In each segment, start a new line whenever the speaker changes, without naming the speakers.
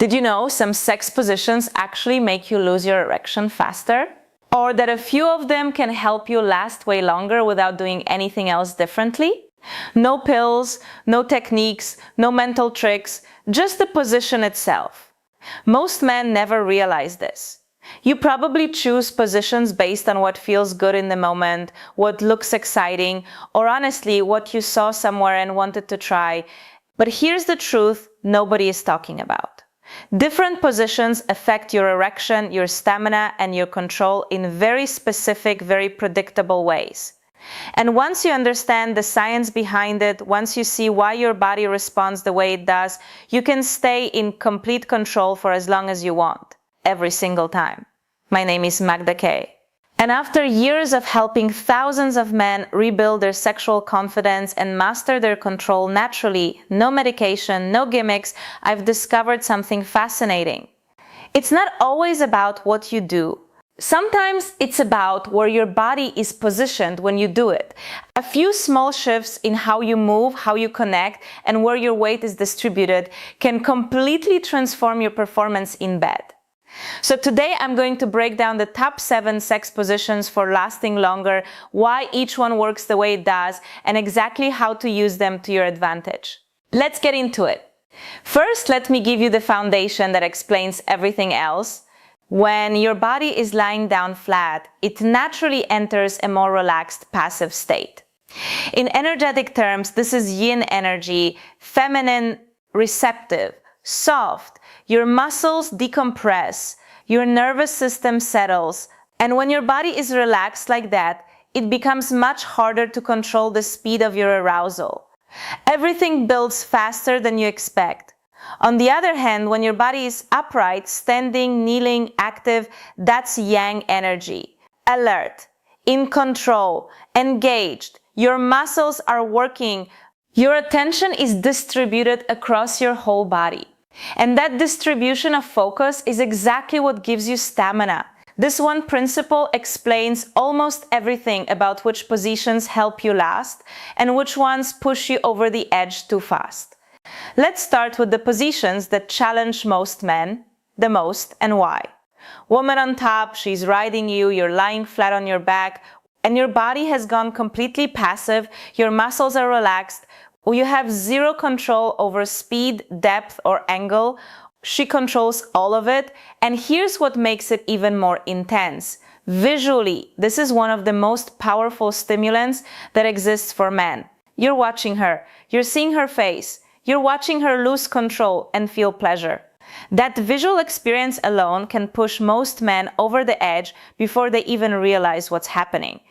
Did you know some sex positions actually make you lose your erection faster? Or that a few of them can help you last way longer without doing anything else differently? No pills, no techniques, no mental tricks, just the position itself. Most men never realize this. You probably choose positions based on what feels good in the moment, what looks exciting, or honestly, what you saw somewhere and wanted to try. But here's the truth nobody is talking about. Different positions affect your erection, your stamina, and your control in very specific, very predictable ways. And once you understand the science behind it, once you see why your body responds the way it does, you can stay in complete control for as long as you want, every single time. My name is Magda K. And after years of helping thousands of men rebuild their sexual confidence and master their control naturally, no medication, no gimmicks, I've discovered something fascinating. It's not always about what you do. Sometimes it's about where your body is positioned when you do it. A few small shifts in how you move, how you connect, and where your weight is distributed can completely transform your performance in bed. So today I'm going to break down the top 7 sex positions for lasting longer, why each one works the way it does, and exactly how to use them to your advantage. Let's get into it. First, let me give you the foundation that explains everything else. When your body is lying down flat, it naturally enters a more relaxed, passive state. In energetic terms, this is yin energy, feminine, receptive, soft. Your muscles decompress, your nervous system settles, and when your body is relaxed like that, it becomes much harder to control the speed of your arousal. Everything builds faster than you expect. On the other hand, when your body is upright, standing, kneeling, active, that's yang energy. Alert, in control, engaged. Your muscles are working. Your attention is distributed across your whole body. And that distribution of focus is exactly what gives you stamina. This one principle explains almost everything about which positions help you last and which ones push you over the edge too fast. Let's start with the positions that challenge most men the most and why. Woman on top, she's riding you, you're lying flat on your back, and your body has gone completely passive, your muscles are relaxed, you have zero control over speed, depth, or angle. She controls all of it, and here's what makes it even more intense. Visually, this is one of the most powerful stimulants that exists for men. You're watching her, you're seeing her face, you're watching her lose control and feel pleasure. That visual experience alone can push most men over the edge before they even realize what's happening.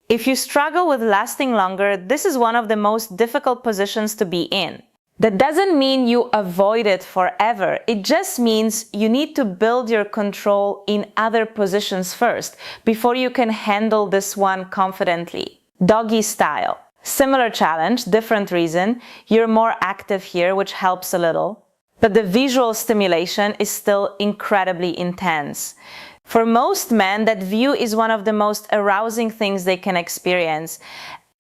If you struggle with lasting longer, this is one of the most difficult positions to be in. That doesn't mean you avoid it forever. It just means you need to build your control in other positions first, before you can handle this one confidently. Doggy style. Similar challenge, different reason. You're more active here, which helps a little. But the visual stimulation is still incredibly intense. For most men, that view is one of the most arousing things they can experience.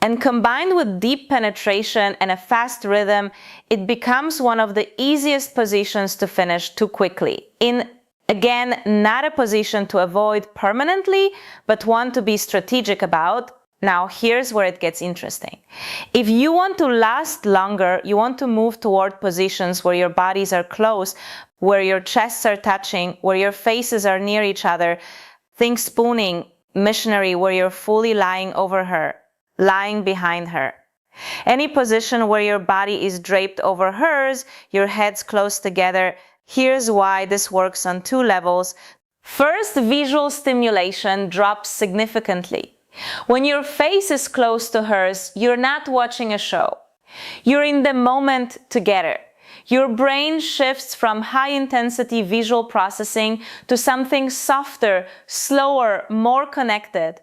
And combined with deep penetration and a fast rhythm, it becomes one of the easiest positions to finish too quickly. Again, not a position to avoid permanently, but one to be strategic about. Now, here's where it gets interesting. If you want to last longer, you want to move toward positions where your bodies are close, where your chests are touching, where your faces are near each other. Think spooning, missionary, where you're fully lying over her, lying behind her. Any position where your body is draped over hers, your heads close together. Here's why this works on 2 levels. First, visual stimulation drops significantly. When your face is close to hers, you're not watching a show. You're in the moment together. Your brain shifts from high-intensity visual processing to something softer, slower, more connected.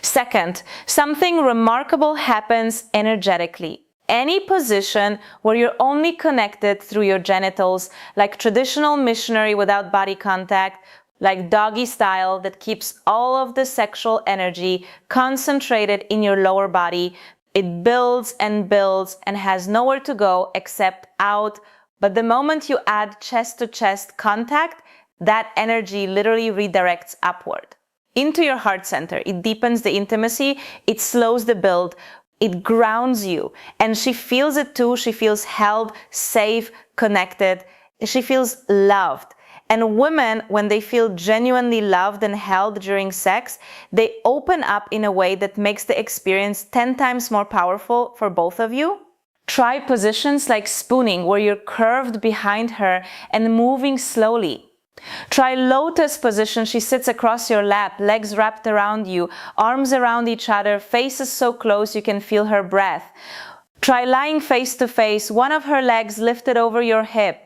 Second, something remarkable happens energetically. Any position where you're only connected through your genitals, like traditional missionary without body contact, like doggy style that keeps all of the sexual energy concentrated in your lower body, it builds and has nowhere to go except out But the moment you add chest-to-chest contact, that energy literally redirects upward into your heart center. It deepens the intimacy, it slows the build, it grounds you. And she feels it too. She feels held, safe, connected. She feels loved. And women, when they feel genuinely loved and held during sex, they open up in a way that makes the experience 10 times more powerful for both of you. Try positions like spooning, where you're curved behind her and moving slowly. Try lotus position. She sits across your lap, legs wrapped around you, arms around each other, faces so close you can feel her breath. Try lying face to face, one of her legs lifted over your hip.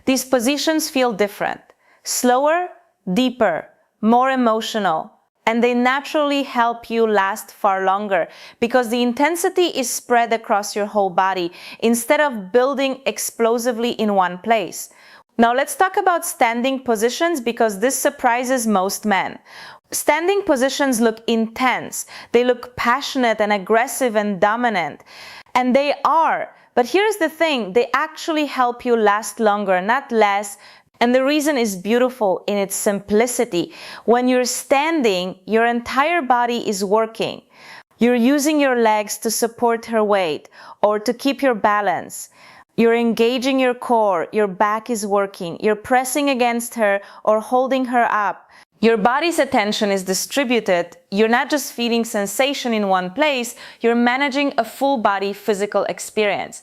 These positions feel different. Slower, deeper, more emotional, and they naturally help you last far longer because the intensity is spread across your whole body instead of building explosively in one place. Now let's talk about standing positions because this surprises most men. Standing positions look intense. They look passionate and aggressive and dominant. And they are. But here's the thing, they actually help you last longer, not less. And the reason is beautiful in its simplicity. When you're standing, your entire body is working. You're using your legs to support her weight or to keep your balance. You're engaging your core, your back is working, you're pressing against her or holding her up. Your body's attention is distributed. You're not just feeling sensation in one place, you're managing a full body physical experience.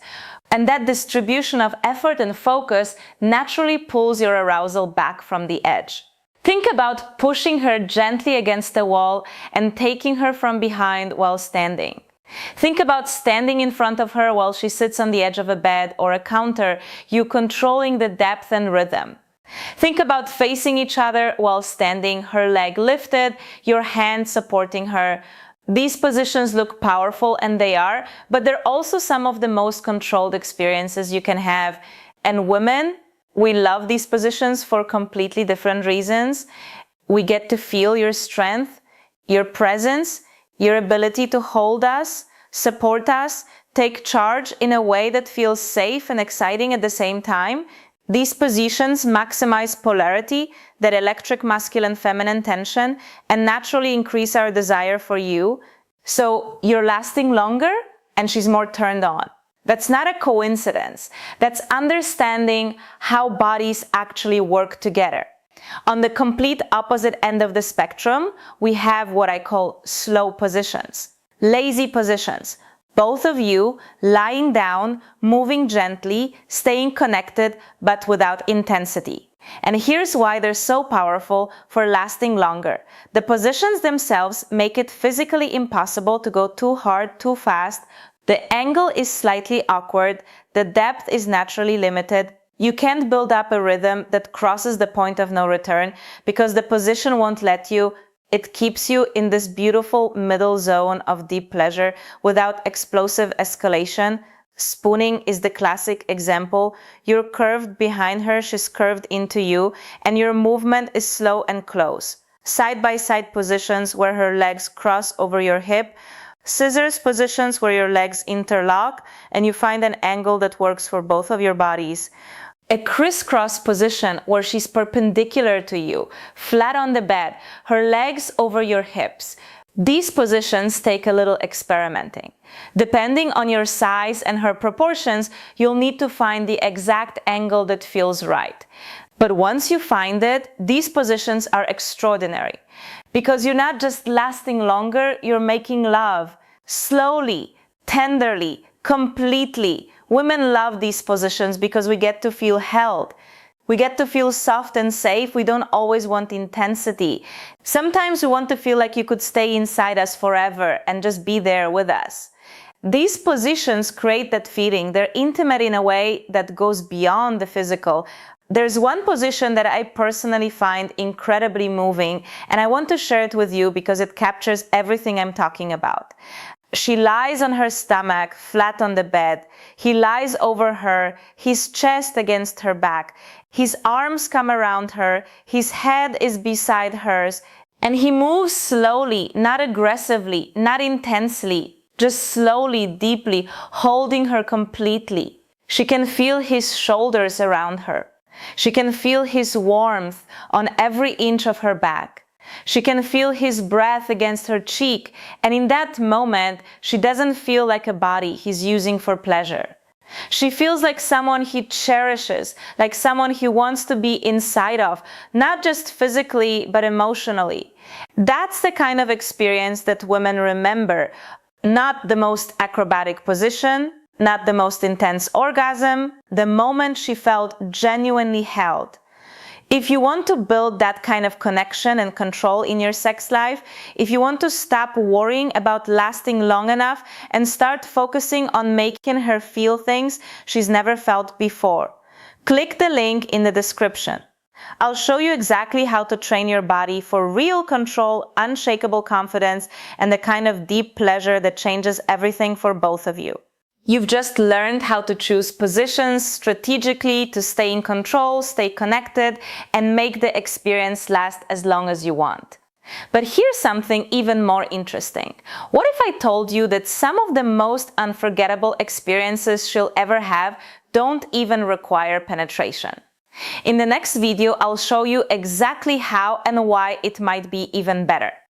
And that distribution of effort and focus naturally pulls your arousal back from the edge. Think about pushing her gently against the wall and taking her from behind while standing. Think about standing in front of her while she sits on the edge of a bed or a counter, you controlling the depth and rhythm. Think about facing each other while standing, her leg lifted, your hand supporting her. These positions look powerful, and they are, but they're also some of the most controlled experiences you can have. And women, we love these positions for completely different reasons. We get to feel your strength, your presence, your ability to hold us, support us, take charge in a way that feels safe and exciting at the same time. These positions maximize polarity, that electric masculine-feminine tension, and naturally increase our desire for you. So you're lasting longer and she's more turned on. That's not a coincidence. That's understanding how bodies actually work together. On the complete opposite end of the spectrum, we have what I call slow positions, lazy positions. Both of you lying down, moving gently, staying connected, but without intensity. And here's why they're so powerful for lasting longer. The positions themselves make it physically impossible to go too hard, too fast. The angle is slightly awkward. The depth is naturally limited. You can't build up a rhythm that crosses the point of no return because the position won't let you. It keeps you in this beautiful middle zone of deep pleasure without explosive escalation. Spooning is the classic example. You're curved behind her, she's curved into you, and your movement is slow and close. Side-by-side positions where her legs cross over your hip. Scissors positions where your legs interlock and you find an angle that works for both of your bodies. A crisscross position where she's perpendicular to you, flat on the bed, her legs over your hips. These positions take a little experimenting. Depending on your size and her proportions, you'll need to find the exact angle that feels right. But once you find it, these positions are extraordinary because you're not just lasting longer, you're making love slowly, tenderly, completely. Women love these positions because we get to feel held. We get to feel soft and safe. We don't always want intensity. Sometimes we want to feel like you could stay inside us forever and just be there with us. These positions create that feeling. They're intimate in a way that goes beyond the physical. There's one position that I personally find incredibly moving, and I want to share it with you because it captures everything I'm talking about. She lies on her stomach, flat on the bed. He lies over her, his chest against her back. His arms come around her, his head is beside hers, and he moves slowly, not aggressively, not intensely, just slowly, deeply, holding her completely. She can feel his shoulders around her. She can feel his warmth on every inch of her back. She can feel his breath against her cheek, and in that moment, she doesn't feel like a body he's using for pleasure. She feels like someone he cherishes, like someone he wants to be inside of, not just physically, but emotionally. That's the kind of experience that women remember, not the most acrobatic position, not the most intense orgasm, the moment she felt genuinely held. If you want to build that kind of connection and control in your sex life, if you want to stop worrying about lasting long enough and start focusing on making her feel things she's never felt before, click the link in the description. I'll show you exactly how to train your body for real control, unshakable confidence, and the kind of deep pleasure that changes everything for both of you. You've just learned how to choose positions strategically to stay in control, stay connected, and make the experience last as long as you want. But here's something even more interesting. What if I told you that some of the most unforgettable experiences she'll ever have don't even require penetration? In the next video, I'll show you exactly how and why it might be even better.